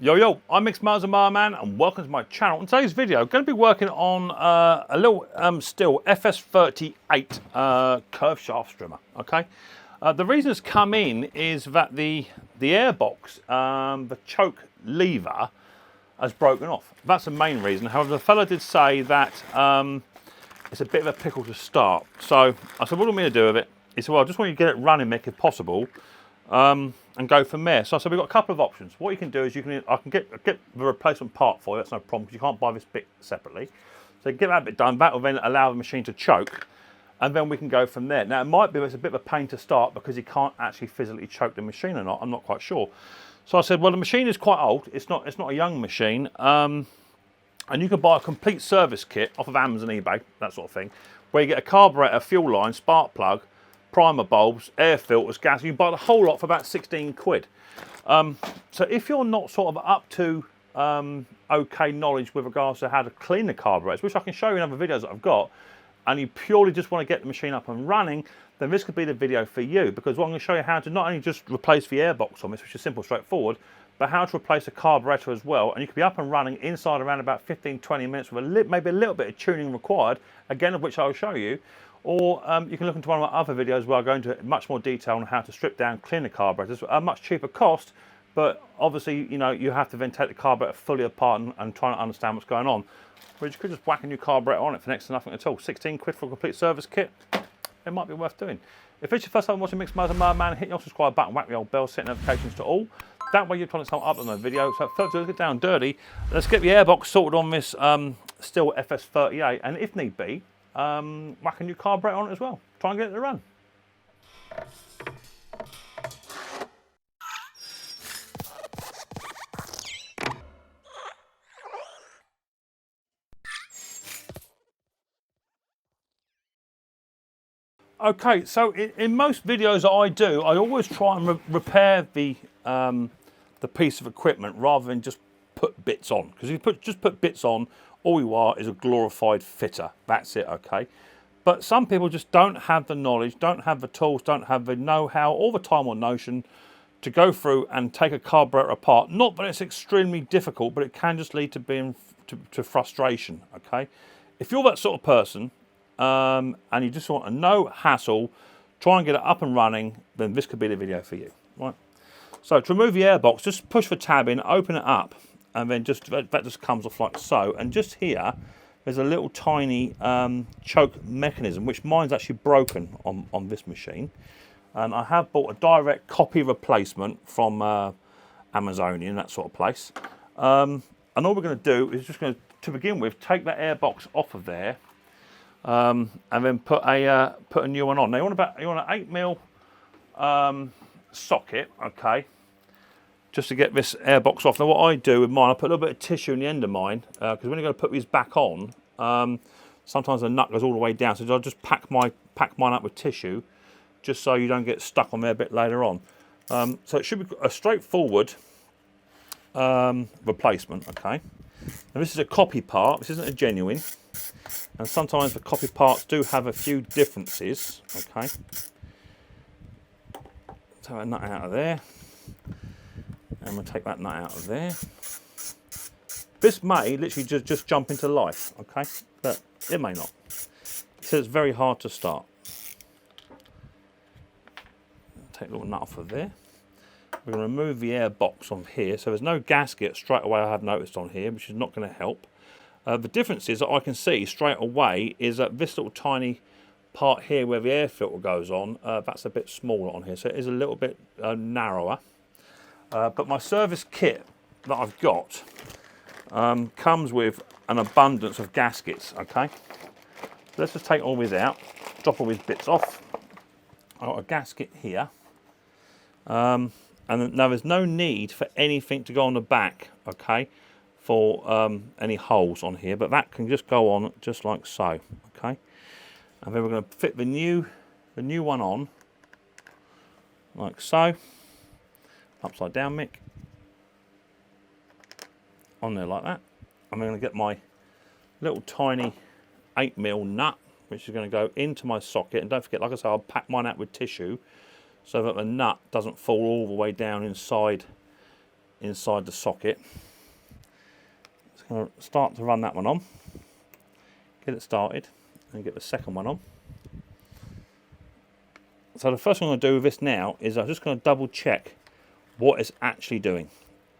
Yo, I'm Micks Mowers and Mower Man, and welcome to my channel. In today's video, I'm going to be working on a little Stihl FS38 curved shaft strimmer. Okay, the reason it's come in is that the airbox, the choke lever, has broken off. That's the main reason. However, the fella did say that it's a bit of a pickle to start. So I said, what do you want me to do with it? He said, well, I just want you to get it running, Mick, if possible. And go from there. So I said we've got a couple of options. What you can do is I can get the replacement part for you. That's no problem because you can't buy this bit separately. So get that bit done. That will then allow the machine to choke, and then we can go from there. Now it might be it's a bit of a pain to start because you can't actually physically choke the machine or not. I'm not quite sure. So I said, well, the machine is quite old. It's not a young machine, and you can buy a complete service kit off of Amazon, eBay, that sort of thing, where you get a carburetor, fuel line, spark plug, primer bulbs, air filters, gas. You can buy the whole lot for about 16 quid. So if you're not sort of up to okay knowledge with regards to how to clean the carburetors, which I can show you in other videos that I've got, and you purely just want to get the machine up and running, then this could be the video for you, because what I'm going to show you how to not only just replace the airbox on this, which is simple, straightforward, but how to replace a carburetor as well, and you could be up and running inside around about 15-20 minutes with maybe a little bit of tuning required, again of which I'll show you. Or you can look into one of my other videos where I go into much more detail on how to strip down, clean the carburetors at a much cheaper cost, but obviously, you know, you have to then take the carburetor fully apart and try and understand what's going on. Whereas you could just whack a new carburetor on it for next to nothing at all. 16 quid for a complete service kit, it might be worth doing. If it's your first time watching Micks Mowers and Mower Man, hit your subscribe button, whack the old bell, set notifications to all. That way you're trying to upload no video. So first, let's get down dirty. Let's get the airbox sorted on this Stihl FS38, and if need be, whack a new carburetor on it as well. Try and get it to run. Okay, so in most videos that I do, I always try and repair the piece of equipment rather than just put bits on. Because if you just put bits on, all you are is a glorified fitter. That's it, okay? But some people just don't have the knowledge, don't have the tools, don't have the know-how or the time or notion to go through and take a carburetor apart. Not that it's extremely difficult, but it can just lead to being to frustration, okay? If you're that sort of person and you just want a no hassle, try and get it up and running, then this could be the video for you, right? So to remove the airbox, just push the tab in, open it up, and then that just comes off like so. And just here, there's a little tiny choke mechanism, which mine's actually broken on this machine. And I have bought a direct copy replacement from Amazonian, that sort of place. And all we're going to do is just going to begin with, take that airbox off of there, and then put a new one on. Now you want an 8mm socket, okay, just to get this airbox off. Now what I do with mine, I put a little bit of tissue in the end of mine, because when you're going to put these back on, sometimes the nut goes all the way down, so I'll just pack mine up with tissue, just so you don't get stuck on there a bit later on. So it should be a straightforward replacement, okay. Now this is a copy part, this isn't a genuine, and sometimes the copy parts do have a few differences, okay. Take that nut out of there. And we'll take that nut out of there. This may literally just jump into life, okay? But it may not. So it's very hard to start. Take a little nut off of there. We're going to remove the air box on here. So there's no gasket straight away, I have noticed on here, which is not going to help. The difference is that I can see straight away is that this little tiny part here where the air filter goes on, that's a bit smaller on here. So it is a little bit narrower. But my service kit that I've got comes with an abundance of gaskets, okay? So let's just take all these out, drop all these bits off. I've got a gasket here. And now there's no need for anything to go on the back, okay, for any holes on here, but that can just go on just like so, okay? And then we're going to fit the new one on, like so. Upside down, Mick. On there like that. I'm going to get my little tiny 8mm nut, which is going to go into my socket. And don't forget, like I said, I'll pack mine out with tissue so that the nut doesn't fall all the way down inside inside the socket. Just going to start to run that one on, get it started, and get the second one on. So the first thing I'm going to do with this now is I'm just going to double check what it's actually doing.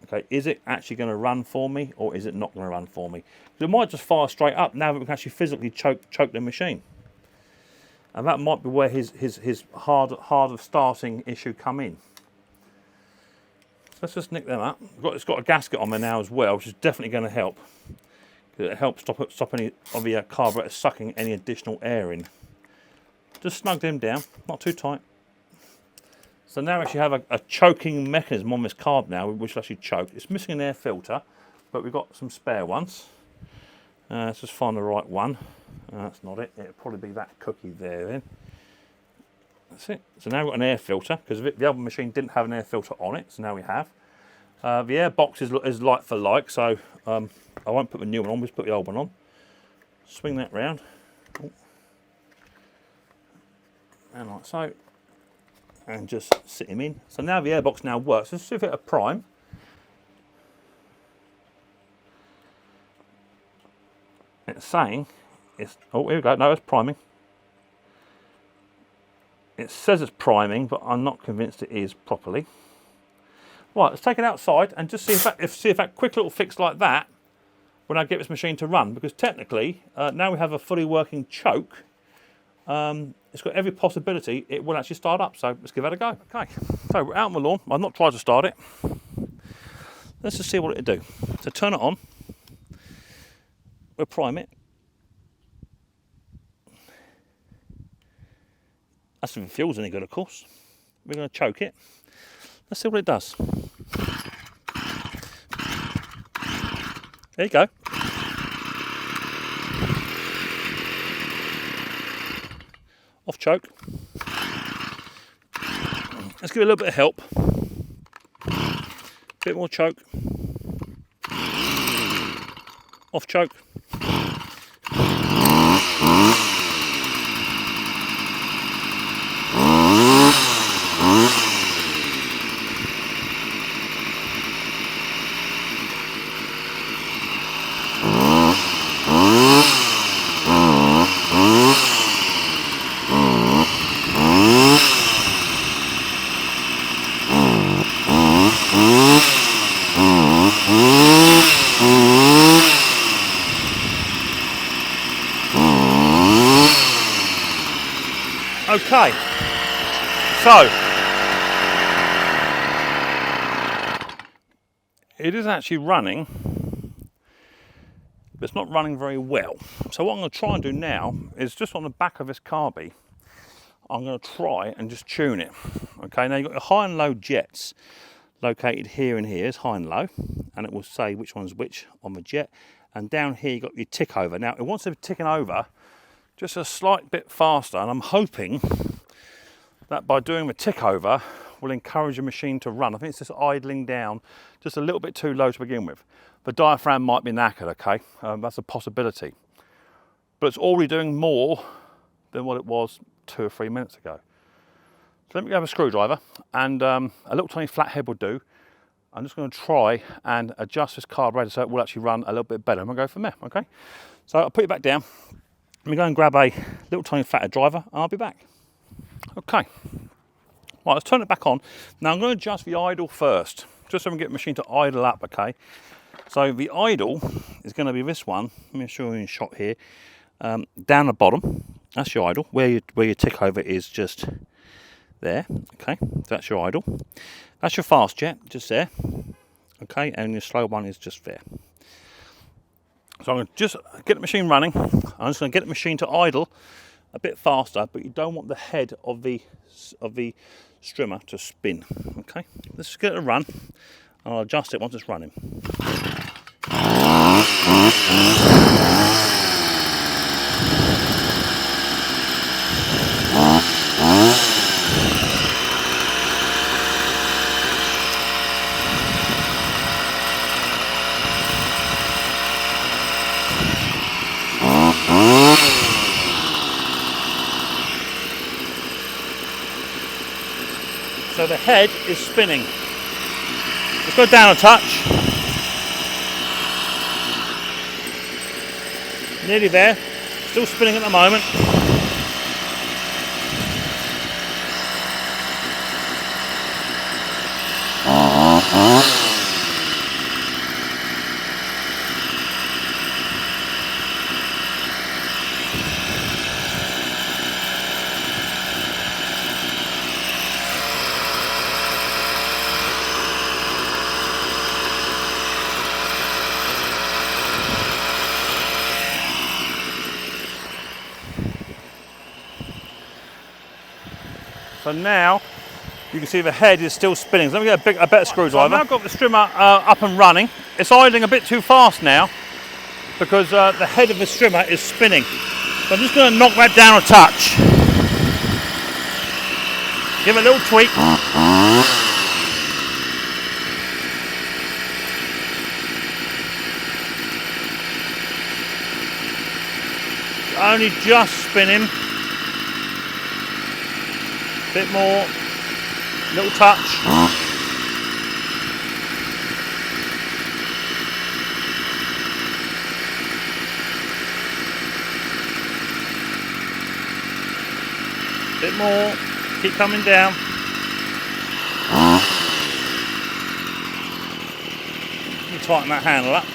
Okay, is it actually going to run for me, or is it not going to run for me? It might just fire straight up now that we can actually physically choke the machine. And that might be where his hard of starting issue come in. So let's just nick them up. It's got a gasket on there now as well, which is definitely going to help. It helps stop any of the carburetor sucking any additional air in. Just snug them down, not too tight. So now we actually have a choking mechanism on this carb now, which will actually choke. It's missing an air filter, but we've got some spare ones. Let's just find the right one. That's not it. It'll probably be that cookie there then. That's it. So now we've got an air filter, because the other machine didn't have an air filter on it, so now we have. The air box is like for like, so I won't put the new one on, we'll just put the old one on. Swing that round. Oh. And like so. And just sit him in. So now the airbox now works. Let's see if it'll prime. It's saying it's, oh, here we go. No, it's priming. It says it's priming, but I'm not convinced it is properly. Right, let's take it outside and just see if that quick little fix like that when I get this machine to run, because technically now we have a fully working choke. It's got every possibility it will actually start up, so let's give that a go. Okay, so we're out on the lawn. I've not tried to start it. Let's just see what it'll do. So turn it on. We'll prime it. That's if it feels any good, of course. We're going to choke it. Let's see what it does. There you go. Off choke. Let's give it a little bit of help. Bit more choke. Off choke. Okay, so it is actually running, but it's not running very well. So what I'm going to try and do now is just on the back of this carby, I'm going to try and just tune it. Okay, now you've got your high and low jets located here and here, it's high and low, and it will say which one's which on the jet. And down here you've got your tick over. Now it wants to be ticking over just a slight bit faster, and I'm hoping that by doing the tick over will encourage the machine to run. I think it's just idling down just a little bit too low to begin with. The diaphragm might be knackered, okay? That's a possibility. But it's already doing more than what it was 2 or 3 minutes ago. So let me grab a screwdriver, and a little tiny flathead will do. I'm just going to try and adjust this carburetor so it will actually run a little bit better. I'm going to go from there, okay? So I'll put it back down. Let me go and grab a little tiny flathead driver, and I'll be back. Okay, right, let's turn it back on. Now I'm going to adjust the idle first, just so we can get the machine to idle up, okay? So the idle is going to be this one. Let me show you in shot here. Down the bottom, that's your idle. Where your tick over is just there, okay? So that's your idle. That's your fast jet, just there, okay? And your slow one is just there. So I'm going to just get the machine running. I'm just going to get the machine to idle a bit faster, but you don't want the head of the strimmer to spin. Okay, let's just get it to run, and I'll adjust it once it's running. So the head is spinning. Let's go down a touch. Nearly there. Still spinning at the moment. So now you can see the head is still spinning. So let me get a better screwdriver. So I've now got the strimmer up and running. It's idling a bit too fast now because the head of the strimmer is spinning. So I'm just going to knock that down a touch. Give it a little tweak. Only just spinning. Bit more, little touch. Bit more, keep coming down. Let me tighten that handle up.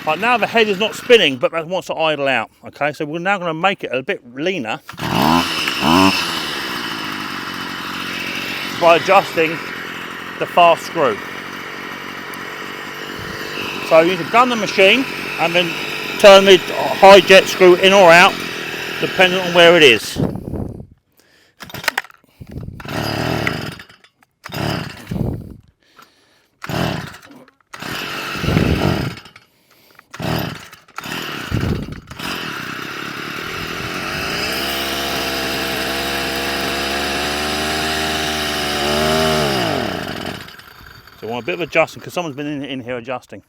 Right, now the head is not spinning, but that wants to idle out. Okay, so we're now going to make it a bit leaner by adjusting the fast screw. So you can gun the machine and then turn the high jet screw in or out, depending on where it is. So I want a bit of adjusting because someone's been in here adjusting.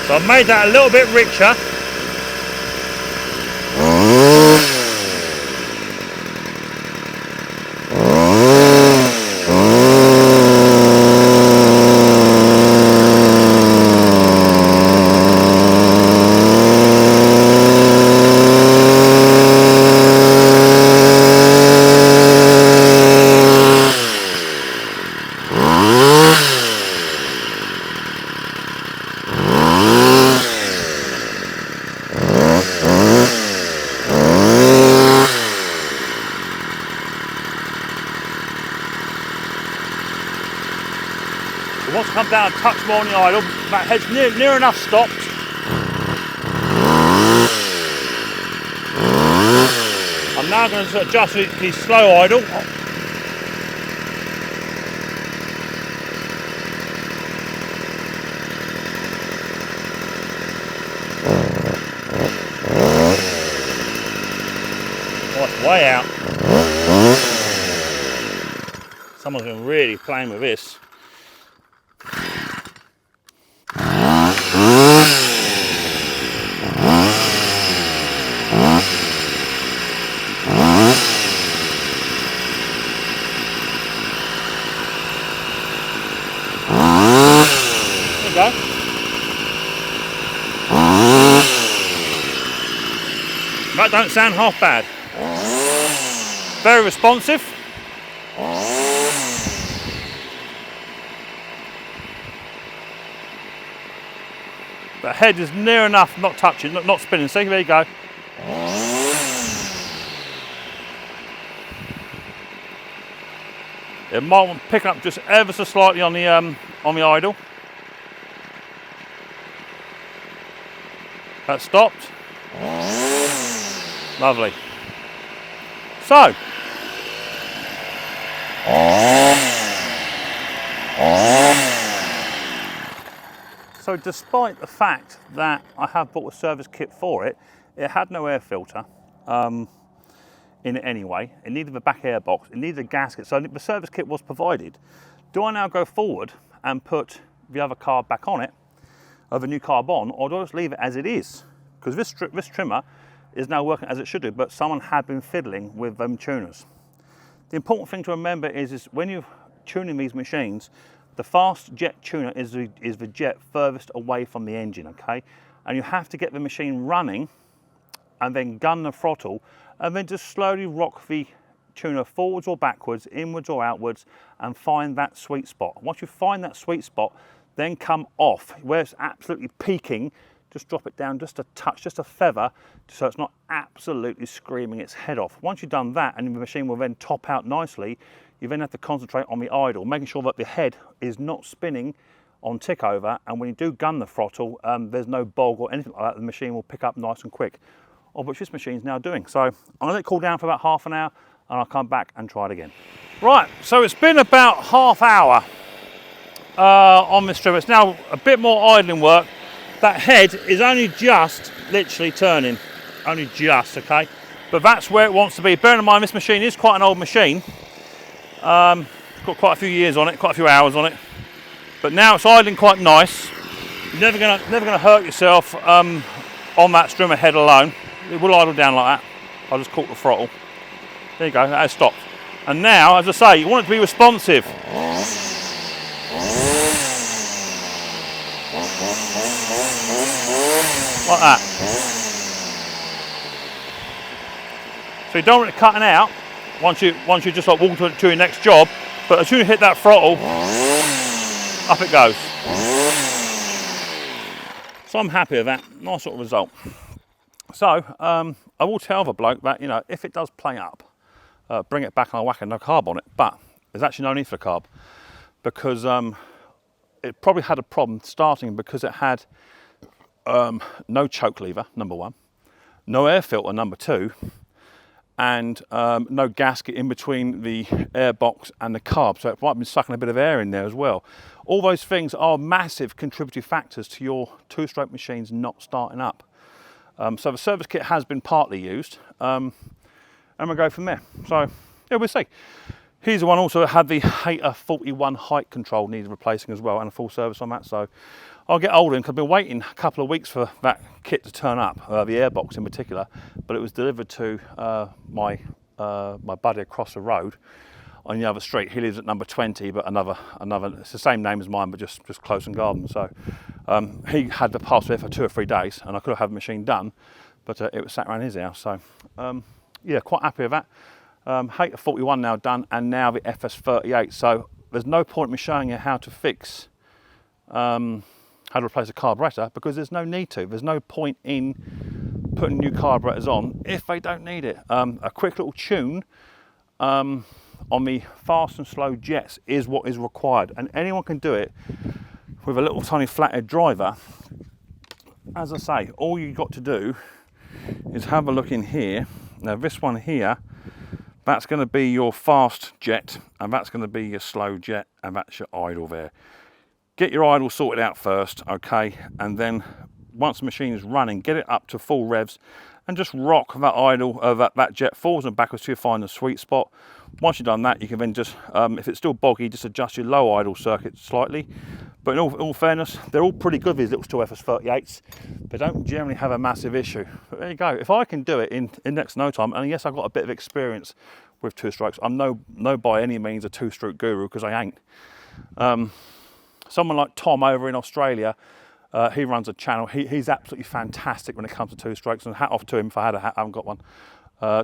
So I've made that a little bit richer. Once it comes down a touch more on the idle, that head's near enough stopped. I'm now going to adjust the slow idle. Oh, it's way out. Someone's been really playing with this. Go. That don't sound half bad. Very responsive. The head is near enough, not touching, not spinning. See, there you go. It might want to pick up just ever so slightly on the idle. That stopped. Lovely. So, despite the fact that I have bought a service kit for it, it had no air filter in it anyway. It needed a back air box, it needed a gasket, so the service kit was provided. Do I now go forward and put the other carb back on it, or the new carb on, or do I just leave it as it is? Because this trimmer is now working as it should do, but someone had been fiddling with tuners. The important thing to remember is when you're tuning these machines, the fast jet tuner is the jet furthest away from the engine, okay? And you have to get the machine running and then gun the throttle and then just slowly rock the tuner forwards or backwards, inwards or outwards, and find that sweet spot. Once you find that sweet spot, then come off. Where it's absolutely peaking, just drop it down just a touch, just a feather, so it's not absolutely screaming its head off. Once you've done that, and the machine will then top out nicely, you then have to concentrate on the idle, making sure that the head is not spinning on tick over, and when you do gun the throttle, there's no bog or anything like that. The machine will pick up nice and quick, of which this machine is now doing. So I'm gonna let it cool down for about half an hour, and I'll come back and try it again. Right, so it's been about half hour on this trimmer. It's now a bit more idling work. That head is only just literally turning, only just, okay? But that's where it wants to be. Bearing in mind, this machine is quite an old machine. Got quite a few years on it, quite a few hours on it. But now it's idling quite nice. You're never gonna hurt yourself on that Strimmer head alone. It will idle down like that. I'll just caught the throttle. There you go, that has stopped. And now, as I say, you want it to be responsive. Like that. So you don't want it cutting out once you just like walk to your next job, but as soon as you hit that throttle, up it goes. So I'm happy with that. Nice sort of result. So I will tell the bloke that, you know, if it does play up, bring it back and I'll whack no carb on it. But there's actually no need for the carb, because it probably had a problem starting because it had no choke lever, number one, no air filter, number two, and no gasket in between the air box and the carb, so it might have been sucking a bit of air in there as well. All those things are massive contributing factors to your two-stroke machines not starting up. So the service kit has been partly used, and we'll go from there. So yeah, we'll see. Here's the one also that had the Hater 41 height control, needed replacing as well, and a full service on that. So I'll get hold of him, because I've been waiting a couple of weeks for that kit to turn up, the airbox in particular, but it was delivered to my buddy across the road on the other street. He lives at number 20, but another, it's the same name as mine, but just close and garden. So he had the parcel there for 2 or 3 days, and I could have had the machine done, but it was sat around his house. So yeah, quite happy with that. Hater 41 now done, and now the FS38. So there's no point in me showing you how to fix how to replace a carburetor, because there's no need to. There's no point in putting new carburetors on if they don't need it. A quick little tune on the fast and slow jets is what is required, and anyone can do it with a little tiny flathead driver. As I say, all you've got to do is have a look in here. Now this one here, that's going to be your fast jet, and that's going to be your slow jet, and that's your idle there. Get your idle sorted out first, okay, and then once the machine is running, get it up to full revs and just rock that idle, that jet forwards and backwards till you find the sweet spot. Once you've done that, you can then just, if it's still boggy, just adjust your low idle circuit slightly. But in all fairness, they're all pretty good, these little Stihl FS38s. They don't generally have a massive issue. But there you go. If I can do it in next to no time, and yes, I've got a bit of experience with two-strokes. I'm no by any means a two-stroke guru, because I ain't. Someone like Tom over in Australia, he runs a channel. He's absolutely fantastic when it comes to two-strokes, and hat off to him. If I had a hat, I haven't got one.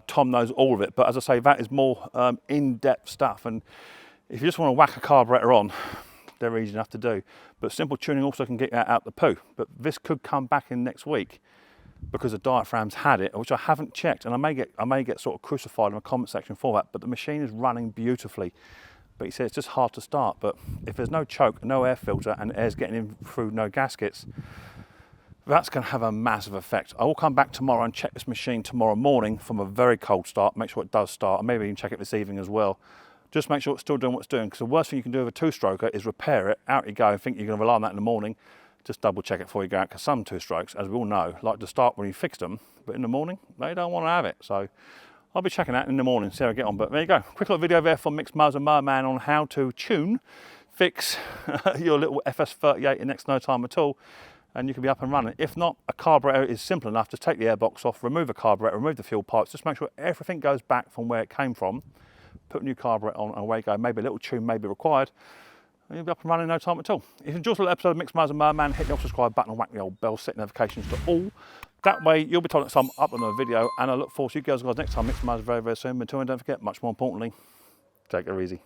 Tom knows all of it, but as I say, that is more in-depth stuff. And if you just want to whack a carburetor on, they're easy enough to do. But simple tuning also can get out the poo. But this could come back in next week because the diaphragm's had it, which I haven't checked, and I may get sort of crucified in the comment section for that. But the machine is running beautifully. But he said it's just hard to start. But if there's no choke, no air filter, and air's getting in through no gaskets, that's going to have a massive effect. I will come back tomorrow and check this machine tomorrow morning from a very cold start, make sure it does start, and maybe even check it this evening as well. Just make sure it's still doing what it's doing, because the worst thing you can do with a two-stroker is repair it, out you go, and think you're going to rely on that in the morning. Just double check it before you go out, because some two-strokes, as we all know, like to start when you fix them, but in the morning, they don't want to have it. So I'll be checking that in the morning, see how I get on. But there you go, quick little video there from Micks Mowers and Mower Man on how to tune, fix your little FS38 in next no time at all, and you can be up and running. If not, a carburetor is simple enough. Just take the airbox off, remove the carburetor, remove the fuel pipes, just make sure everything goes back from where it came from, put a new carburetor on, and away you go. Maybe a little tune may be required, and you'll be up and running in no time at all. If you enjoyed the little episode of Micks Mowers and Mower Man, hit the subscribe button and whack the old bell, set notifications to all. That way you'll be told next time I upload a video, and I look forward to you girls and guys next time. Micks Mowers very, very soon. But until then, don't forget, much more importantly, take it easy.